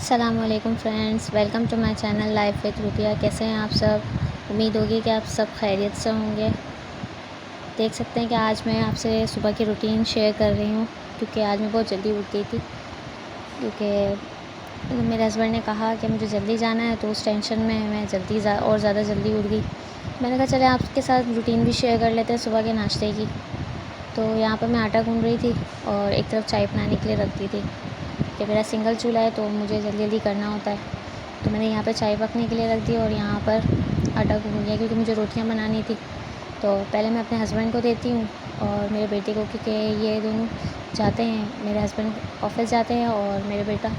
अस्सलामुअलैकुम friends, welcome to my channel life with Rubia. कैसे हैं आप सब? उम्मीद होगी कि आप सब खैरियत से होंगे। देख सकते हैं कि आज मैं आपसे सुबह की रूटीन शेयर कर रही हूँ, क्योंकि आज मैं बहुत जल्दी उठ गई थी। क्योंकि मेरे हस्बैंड ने कहा कि मुझे जल्दी जाना है, तो उस टेंशन में मैं और ज़्यादा जल्दी उठ गई। मैंने कहा चले आपके साथ रूटीन भी शेयर कर लेते हैं सुबह के नाश्ते की। तो यहाँ पर मैं आटा गूँध रही थी और एक तरफ चाय बनाने के लिए रख दी थी कि मेरा सिंगल चूल्हा है, तो मुझे जल्दी जल्दी करना होता है। तो मैंने यहाँ पे चाय पकने के लिए रख दी और यहाँ पर आटा गूँध लिया, क्योंकि मुझे रोटियाँ बनानी थी। तो पहले मैं अपने हस्बैंड को देती हूँ और मेरे बेटे को, क्योंकि ये दोनों जाते हैं। मेरे हस्बैंड ऑफिस जाते हैं और मेरे बेटा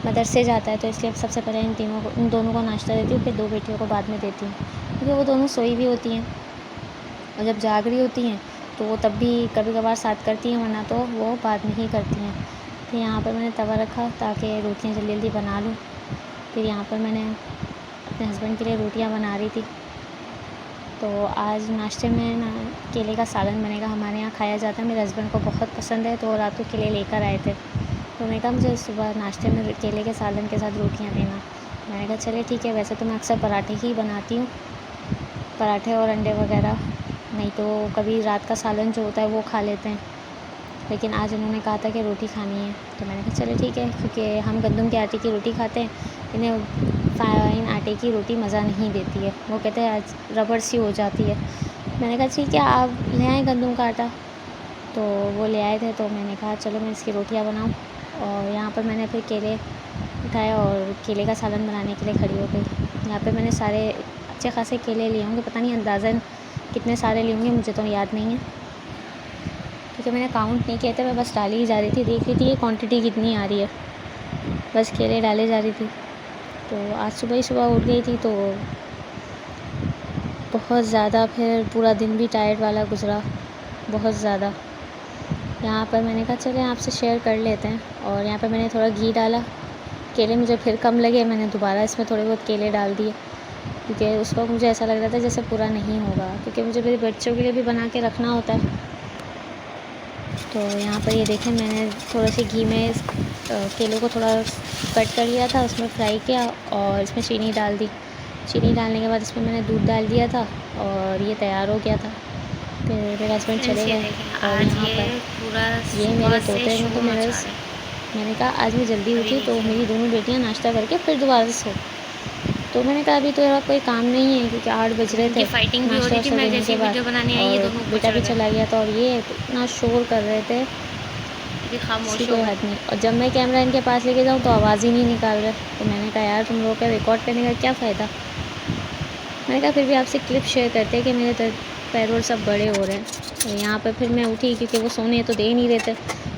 मदरसे जाता है, तो इसलिए सबसे पहले इन दोनों को नाश्ता देती हूँ, फिर 2 बेटियों को बाद में देती हूँ, क्योंकि वो दोनों सोई भी होती हैं और जब जाग रही होती हैं तो वो तब भी कभी कभार साथ करती हैं, वरना तो वो बाद में ही करती हैं। फिर यहाँ पर मैंने तवा रखा ताकि रोटियाँ जल्दी जल्दी बना लूँ। फिर यहाँ पर मैंने अपने हस्बैंड के लिए रोटियाँ बना रही थी। तो आज नाश्ते में ना केले का सालन बनेगा। हमारे यहाँ खाया जाता है, मेरे हस्बैंड को बहुत पसंद है, तो रात को केले लेकर आए थे। तो मैंने कहा मुझे सुबह नाश्ते में केले के सालन के साथ रोटियाँ देना। मैंने कहा चले ठीक है। वैसे तो मैं अक्सर पराठे ही बनाती हूँ, पराठे और अंडे वगैरह, नहीं तो कभी रात का सालन जो होता है वो खा लेते हैं। लेकिन आज उन्होंने कहा था कि रोटी खानी है, तो मैंने कहा चलो ठीक है, क्योंकि हम गंदम के आटे की रोटी खाते हैं, इन्हें फाइन आटे की रोटी मज़ा नहीं देती है। वो कहते हैं आज रबड़ सी हो जाती है। मैंने कहा ठीक है, आप ले आए गंदम का आटा, तो वो ले आए थे। तो मैंने कहा चलो मैं इसकी रोटियाँ बनाऊँ। और यहाँ पर मैंने फिर केले उठाए और केले का सालन बनाने के लिए खड़ी हो गई। यहाँ पर मैंने सारे अच्छे खासे केले लिए होंगे, पता नहीं अंदाज़न कितने सारे लिए होंगे, मुझे तो याद नहीं है, क्योंकि मैंने काउंट नहीं किए थे। मैं बस डाली ही जा रही थी, देख रही थी ये क्वांटिटी कितनी आ रही है, बस केले डाले जा रही थी। तो आज सुबह ही सुबह उठ गई थी, तो बहुत ज़्यादा फिर पूरा दिन भी टायर्ड वाला गुज़रा, बहुत ज़्यादा। यहाँ पर मैंने कहा चले आपसे शेयर कर लेते हैं। और यहाँ पर मैंने थोड़ा घी डाला, केले मुझे फिर कम लगे, मैंने दोबारा इसमें थोड़े बहुत केले डाल दिए, क्योंकि उस वक्त मुझे ऐसा लग रहा था जैसे पूरा नहीं होगा, क्योंकि मुझे मेरे बच्चों के लिए भी बना के रखना होता है। तो यहाँ पर ये देखें, मैंने थोड़ा से घी में केलों को थोड़ा कट कर लिया था, उसमें फ्राई किया और इसमें चीनी डाल दी। चीनी डालने के बाद इसमें मैंने दूध डाल दिया था और ये तैयार हो गया था। फिर मेरे हस्बैंड चले गए और यहाँ पर ये मेरे तोते हैं, तो मैंने कहा आज मैं जल्दी उठी तो मेरी दोनों बेटियाँ नाश्ता करके फिर दोबारा सो। तो मैंने कहा अभी तो यार कोई काम नहीं है, क्योंकि 8 बज रहे थे, फाइटिंग भी हो रही थी। मैं जैसे वीडियो बनाने आई ये दोनों बेटा भी चला गया था और ये इतना शोर कर रहे थे, खामोश कोई बात नहीं। और जब मैं कैमरा इनके पास लेके जाऊँ तो आवाज़ ही नहीं निकाल रहे। तो मैंने कहा यार तुम लोगों का रिकॉर्ड करने का क्या फ़ायदा। मैंने कहा फिर भी आपसे क्लिप शेयर करते हैं कि मेरे पैर और सब बड़े हो रहे हैं। तो यहाँ पर फिर मैं उठी, क्योंकि वो सोने तो दे ही नहीं रहे थे।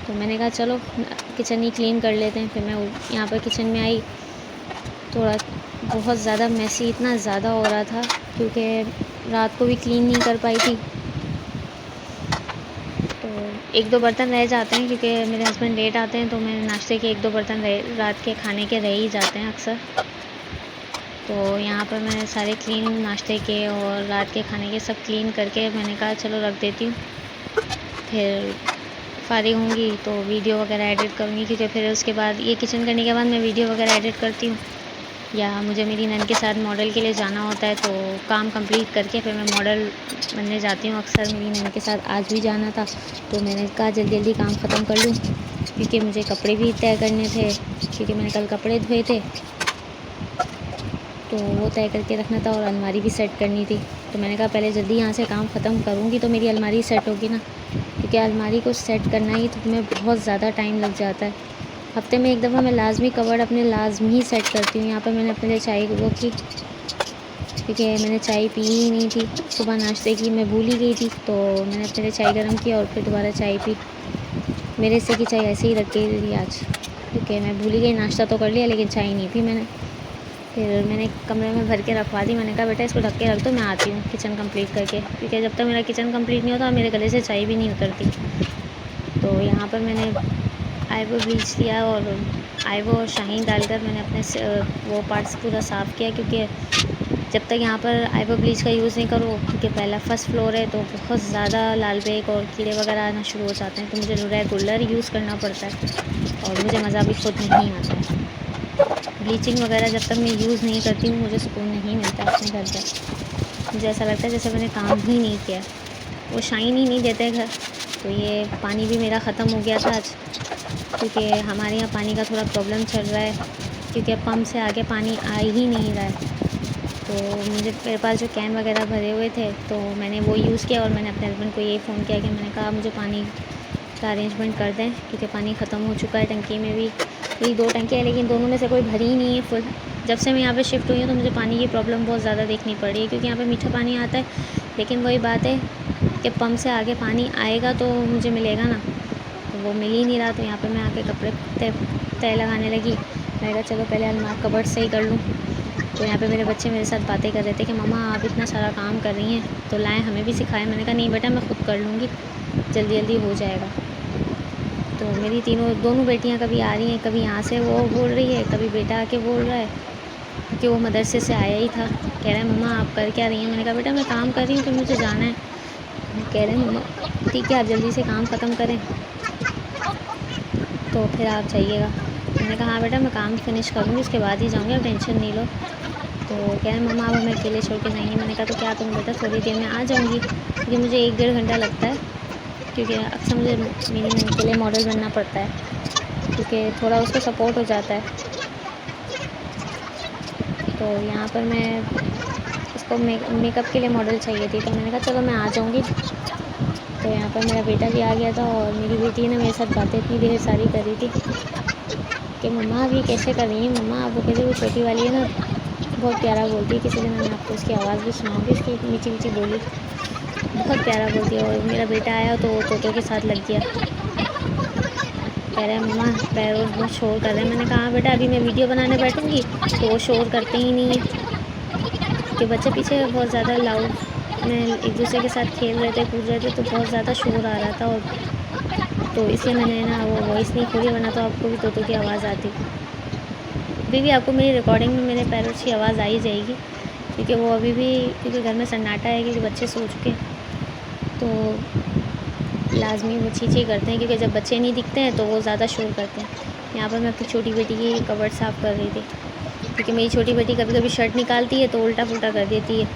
तो मैंने कहा चलो किचन ही क्लीन कर लेते हैं। फिर मैं यहाँ पर किचन में आई, थोड़ा बहुत ज़्यादा मैसी इतना ज़्यादा हो रहा था, क्योंकि रात को भी क्लीन नहीं कर पाई थी। तो 1-2 बर्तन रह जाते हैं, क्योंकि मेरे हस्बैंड लेट आते हैं, तो मेरे नाश्ते के 1-2 बर्तन रात के खाने के रह ही जाते हैं अक्सर। तो यहाँ पर मैंने सारे क्लीन नाश्ते के और रात के खाने के सब क्लीन करके मैंने कहा चलो रख देती हूँ। फिर फारिग होंगी तो वीडियो वगैरह एडिट करूँगी, क्योंकि फिर उसके बाद ये किचन करने के बाद मैं वीडियो वगैरह एडिट करती हूँ, या मुझे मेरी नंद के साथ मॉडल के लिए जाना होता है, तो काम कंप्लीट करके फिर मैं मॉडल बनने जाती हूँ। अक्सर मेरी नंद के साथ आज भी जाना था, तो मैंने कहा जल्दी जल्दी काम ख़त्म कर लूँ, क्योंकि मुझे कपड़े भी तय करने थे, क्योंकि मैंने कल कपड़े धोए थे, तो वो तय करके रखना था और अलमारी भी सेट करनी थी। तो मैंने कहा पहले जल्दी यहाँ से काम ख़त्म करूँगी तो मेरी अलमारी सेट होगी ना, क्योंकि अलमारी को सेट करना ही तो तुम्हें बहुत ज़्यादा टाइम लग जाता है। हफ्ते में एक दफ़ा मैं लाजमी कवर्ड अपने लाजमी ही सेट करती हूँ। यहाँ पर मैंने अपने लिए चाय वो की, क्योंकि मैंने चाय पी ही नहीं थी सुबह नाश्ते की, मैं भूल ही गई थी। तो मैंने अपने लिए चाय गर्म की और फिर दोबारा चाय पी। मेरे हिस्से की चाय ऐसे ही रख गई थी आज, क्योंकि मैं भूल ही गई। नाश्ता तो कर लिया लेकिन चाय नहीं पी मैंने। फिर मैंने कमरे में भर के रखवा दी। मैंने कहा बेटा इसको ढक के रख दो, मैं आती हूँ किचन कंप्लीट करके, क्योंकि जब तक मेरा किचन कंप्लीट नहीं होता मेरे गले से चाय भी नहीं उतरती। तो यहाँ पर मैंने आईब्रो ब्लीच किया और आईब्रो और शाइन डालकर मैंने अपने वो पार्ट्स पूरा साफ़ किया, क्योंकि जब तक यहाँ पर आईब्रो ब्लीच का यूज़ नहीं करो, क्योंकि पहला फर्स्ट फ्लोर है, तो बहुत ज़्यादा लाल बेग और कीड़े वगैरह आना शुरू हो जाते हैं, तो मुझे रेगुलर यूज़ करना पड़ता है और मुझे मज़ा भी खुद नहीं आता है। ब्लीचिंग वगैरह जब तक मैं यूज़ नहीं करती हूँ मुझे सुकून नहीं मिलता है अपने घर पर। मुझे ऐसा लगता है जैसे मैंने काम ही नहीं किया, वो शाइन ही नहीं देते घर। तो ये पानी भी मेरा ख़त्म हो गया था आज, क्योंकि हमारे यहाँ पानी का थोड़ा प्रॉब्लम चल रहा है, क्योंकि पंप से आगे पानी आ ही नहीं रहा है। तो मेरे पास जो कैन वगैरह भरे हुए थे तो मैंने वो यूज़ किया, और मैंने अपने हस्बैंड को यही फ़ोन किया कि मैंने कहा मुझे पानी का अरेंजमेंट कर दें, क्योंकि पानी ख़त्म हो चुका है। टंकी में भी मेरी 2 टंकी है, लेकिन दोनों में से कोई भरी ही नहीं है फुल। जब से मैं यहाँ पे शिफ्ट हुई हूँ तो मुझे पानी की प्रॉब्लम बहुत ज़्यादा देखनी पड़ रही है, क्योंकि यहाँ पे मीठा पानी आता है, लेकिन वही बात है कि पंप से आगे पानी आएगा तो मुझे मिलेगा ना, तो वो मिल ही नहीं रहा। तो यहाँ पे मैं आके कपड़े तय लगाने लगी। मैंने कहा चलो पहले अलमारी कबर्ड सही कर लूँ। तो यहाँ पे मेरे बच्चे मेरे साथ बातें कर रहे थे कि मम्मा आप इतना सारा काम कर रही हैं तो लाएँ हमें भी सिखाएं। मैंने कहा नहीं बेटा मैं ख़ुद कर लूँगी, जल्दी जल्दी हो जाएगा। तो मेरी दोनों बेटियाँ कभी आ रही हैं, कभी यहाँ से वो बोल रही है, कभी बेटा आके बोल रहा है कि वो मदरसे से आया ही था, कह रहा है मम्मा आप कर क्या रही हैं। मैंने कहा बेटा मैं काम कर रही हूँ, फिर मुझे जाना है। कह रहे हैं मम्मा ठीक है आप जल्दी से काम ख़त्म करें तो फिर आप जाइएगा। मैंने कहा हाँ बेटा मैं काम फिनिश करूँगी उसके बाद ही जाऊँगी, आप टेंशन नहीं लो। तो कह रहे हैं मम्मा आप हमें अकेले छोड़ के जाएंगे। मैंने कहा तो क्या करूँ बेटा, थोड़ी देर में आ जाऊँगी, क्योंकि मुझे 1-1.5 घंटा लगता है, क्योंकि अक्सर मुझे मेरी नंद के लिए मॉडल बनना पड़ता है, क्योंकि थोड़ा उसको सपोर्ट हो जाता है। तो यहाँ पर मैं उसको मेकअप के लिए मॉडल चाहिए थी, तो मैंने कहा चलो मैं आ जाऊँगी। तो यहाँ पर मेरा बेटा भी आ गया था, और मेरी बेटी ने मेरे साथ बातें इतनी ढेर सारी करी थी कि मम्मा आप ये कैसे कर रही हैं, मम्मा आप वो कैसे, वो छोटी वाली है ना बहुत प्यारा बोलती है, किसी दिन मैंने आपको उसकी आवाज़ भी सुनाऊंगी, उसकी मीठी मीठी बोली बहुत प्यारा बोलती है। और मेरा बेटा आया तो वो तोतों के साथ लग गया, कह रहा है मम्मा पैरों बहुत शोर कर रहे हैं। मैंने कहा बेटा अभी मैं वीडियो बनाने बैठूँगी तो वो शोर करते ही नहीं है, कि बच्चे पीछे बहुत ज़्यादा लाउड में एक दूसरे के साथ खेल रहे थे, कूद रहे थे, तो बहुत ज़्यादा शोर आ रहा था, और तो इसलिए मैंने ना वो वॉइस नहीं खोली, वरना तो आपको भी तोतों की आवाज़ आती। अभी भी आपको मेरी रिकॉर्डिंग में मेरे पैरोट्स की आवाज़ आ ही जाएगी, क्योंकि वो अभी भी, क्योंकि घर में सन्नाटा है, क्योंकि बच्चे सो चुके तो लाजमी वो चीज़ें करते हैं, क्योंकि जब बच्चे नहीं दिखते हैं तो वो ज़्यादा शोर करते हैं। यहाँ पर मैं अपनी छोटी बेटी की कबर्ड साफ़ कर रही थी, क्योंकि मेरी छोटी बेटी कभी कभी शर्ट निकालती है तो उल्टा पुल्टा कर देती है।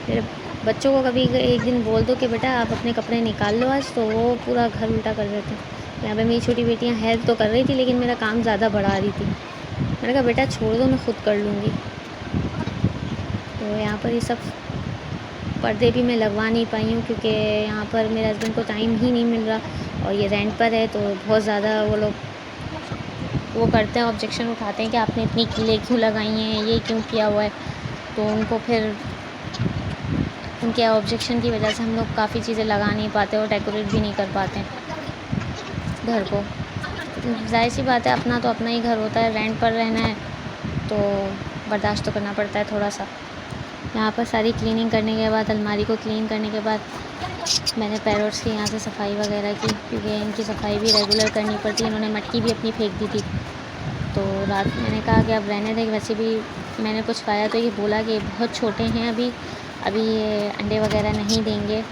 फिर बच्चों को कभी एक दिन बोल दो कि बेटा आप अपने कपड़े निकाल लो आज, तो वो पूरा घर उल्टा कर देते हैं। यहाँ पे मेरी छोटी बेटियाँ हेल्प तो कर रही थी, लेकिन मेरा काम ज़्यादा बढ़ा रही थी। मैंने कहा बेटा छोड़ दो मैं ख़ुद कर लूँगी। तो यहाँ पर ये सब पर्दे भी मैं लगवा नहीं पाई हूँ, क्योंकि यहाँ पर मेरे हस्बैंड को टाइम ही नहीं मिल रहा, और ये रेंट पर है तो बहुत ज़्यादा वो लोग वो करते हैं, ऑब्जेक्शन उठाते हैं कि आपने इतनी कीलें क्यों लगाई हैं, ये क्यों किया हुआ है। तो उनको फिर उनके ऑब्जेक्शन की वजह से हम लोग काफ़ी चीज़ें लगा नहीं पाते और डेकोरेट भी नहीं कर पाते घर को। जाहिर सी बात है अपना तो अपना ही घर होता है, रेंट पर रहना है तो बर्दाश्त तो करना पड़ता है थोड़ा सा। यहाँ पर सारी क्लीनिंग करने के बाद, अलमारी को क्लीन करने के बाद मैंने पैरोट्स की यहाँ से सफाई वगैरह की, क्योंकि इनकी सफाई भी रेगुलर करनी पड़ती है। इन्होंने मटकी भी अपनी फेंक दी थी, तो रात मैंने कहा कि अब रहने दें। वैसे भी मैंने कुछ खाया तो ये बोला कि बहुत छोटे हैं अभी ये अंडे वगैरह नहीं देंगे,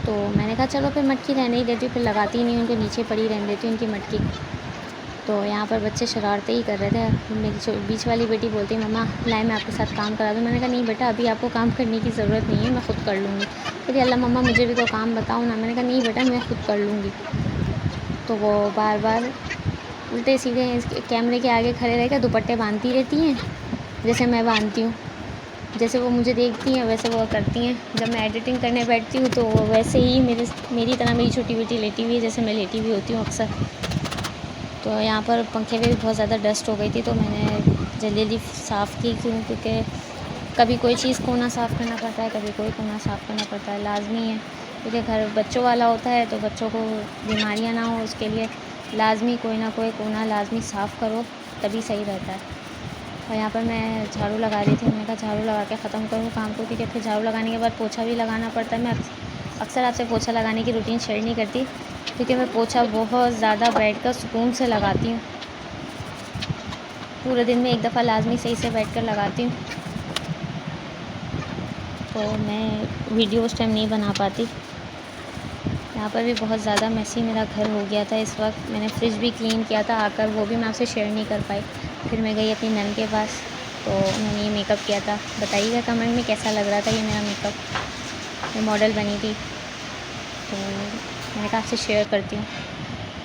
तो मैंने कहा चलो फिर मटकी रहने ही देती हूँ, फिर लगाती नहीं, उनको नीचे पड़ी रहने देती हूँ उनकी मटकी। तो यहाँ पर बच्चे शरारतें ही कर रहे थे। मेरी बीच वाली बेटी बोलती है मम्मा लाए मैं आपके साथ काम करा दूँ। मैंने कहा नहीं बेटा अभी आपको काम करने की ज़रूरत नहीं है, मैं ख़ुद कर लूँगी। फिर अल्लाह मम्मा मुझे भी तो काम बताओ ना। मैंने कहा नहीं बेटा मैं ख़ुद कर लूँगी। तो वो बार बार उल्टे सीधे कैमरे के आगे खड़े रह कर दुपट्टे बांधती रहती हैं, जैसे मैं बांधती हूँ। जैसे वो मुझे देखती हैं वैसे वो करती हैं। जब मैं एडिटिंग करने बैठती हूँ तो वैसे ही मेरी तरह मेरी छोटी बेटी लेटी हुई है, जैसे मैं लेटी हुई होती हूँ अक्सर। तो यहाँ पर पंखे में भी बहुत ज़्यादा डस्ट हो गई थी, तो मैंने जल्दी जल्दी साफ़ की, क्योंकि कभी कोई चीज़ कोना साफ़ करना पड़ता है, कभी कोई कोना साफ़ करना पड़ता है, लाजमी है। क्योंकि घर बच्चों वाला होता है तो बच्चों को बीमारियाँ ना हो, उसके लिए लाजमी कोई ना कोई कोना लाजमी साफ़ करो, तभी सही रहता है। और यहाँ पर मैं झाड़ू लगा रही थी, मैंने कहा झाड़ू लगा के ख़त्म करूँ काम को, क्योंकि फिर झाड़ू लगाने के बाद पोछा भी लगाना पड़ता है। मैं अक्सर आपसे पोछा लगाने की रूटीन शेयर नहीं करती, क्योंकि मैं पोछा बहुत ज़्यादा बैठकर सुकून से लगाती हूँ। पूरे दिन में एक दफ़ा लाजमी सही से बैठकर लगाती हूँ, तो मैं वीडियो उस टाइम नहीं बना पाती। यहाँ पर भी बहुत ज़्यादा मेसी मेरा घर हो गया था इस वक्त। मैंने फ्रिज भी क्लीन किया था आकर, वो भी मैं आपसे शेयर नहीं कर पाई। फिर मैं गई अपनी नन के पास, तो उन्होंने ये मेकअप किया था। बताइएगा कमेंट में कैसा लग रहा था ये मेरा मेकअप। ये मॉडल बनी थी, तो मैंने कहा आपसे शेयर करती हूँ।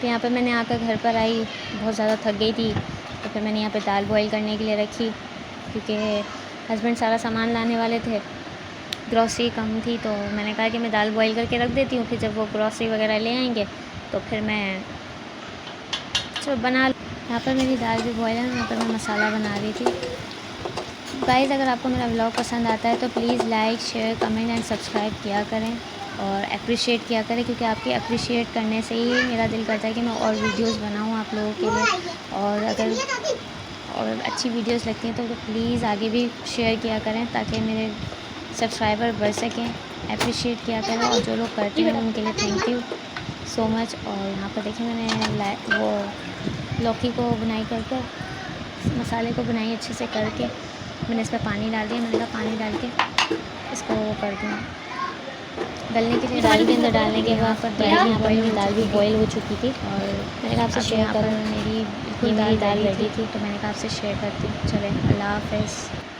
तो यहाँ पर मैंने आकर घर पर आई, बहुत ज़्यादा थक गई थी, तो फिर मैंने यहाँ पे दाल बॉईल करने के लिए रखी, क्योंकि हस्बैंड सारा सामान लाने वाले थे, ग्रॉसरी कम थी। तो मैंने कहा कि मैं दाल बॉईल करके रख देती हूँ, फिर जब वो ग्रॉसरी वगैरह ले आएंगे तो फिर मैं चलो बना। यहाँ पर मेरी दाल भी बॉईल है, यहाँ पर मैं मसाला बना रही थी। गाइज़, अगर आपको मेरा व्लॉग पसंद आता है तो please like, share, comment and subscribe किया करें और अप्रिशिएट किया करें, क्योंकि आपके अप्रिशिएट करने से ही मेरा दिल करता है कि मैं और वीडियोस बनाऊँ आप लोगों के लिए। और अगर अच्छी वीडियोस लगती हैं तो प्लीज़ आगे भी शेयर किया करें, ताकि मेरे सब्सक्राइबर बढ़ सकें। अप्रिशिएट किया करें, और जो लोग करते हैं उनके लिए थैंक यू सो मच। और यहाँ पर देखिए मैंने वो लौकी को बुनाई करके, मसाले को बुनाई अच्छे से करके मैंने इसमें पानी डाल दिया। मैंने कहा पानी डाल के इसको वो कर दूँ, गलने के लिए दाल के अंदर डालने के बाद पर यहाँ पर मेरी दाल भी बॉईल हो चुकी थी। और मैंने कहा आपसे शेयर करूँ, मेरी दाल रेडी थी, तो मैंने कहा आपसे शेयर करती हूँ। चलें, अल्लाह हाफ़िज़।